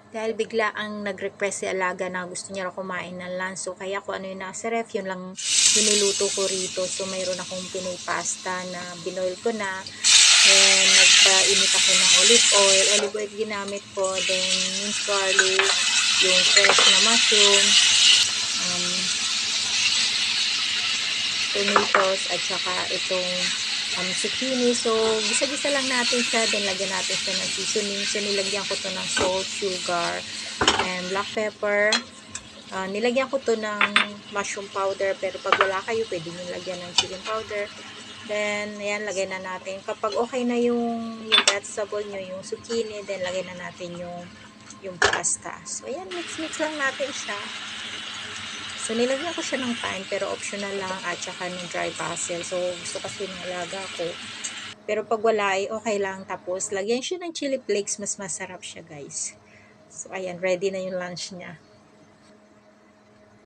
Dahil bigla ang nag-request si Alaga na gusto niya kumain ng lunch. So, kaya kung ano yung nasa ref, yun lang niluluto ko rito. So, mayroon akong Pinoy pasta na binoil ko na. Then, nagpainit ako ng olive oil. Olive oil ginamit ko. Then, minced garlic, yung fresh na mushroom, tomatoes, at saka itong zucchini. So, gisa-gisa lang natin siya. Then, lagyan natin siya ng seasoning. So, nilagyan ko to ng salt, sugar, and black pepper. Nilagyan ko to ng mushroom powder. Pero pag wala kayo, pwede nyo lagyan ng chicken powder. Then, ayan, lagay na natin. Kapag okay na yung vegetable nyo, yung zucchini, then lagay na natin yung pasta. So, ayan, mix-mix lang natin siya. So, nilagyan ko siya ng thyme, pero optional lang, at saka ng dry basil. So, gusto kasi ng Alaga ko. Pero pag wala, ay okay lang. Tapos, lagyan siya ng chili flakes, mas masarap siya, guys. So, ayan, ready na yung lunch niya.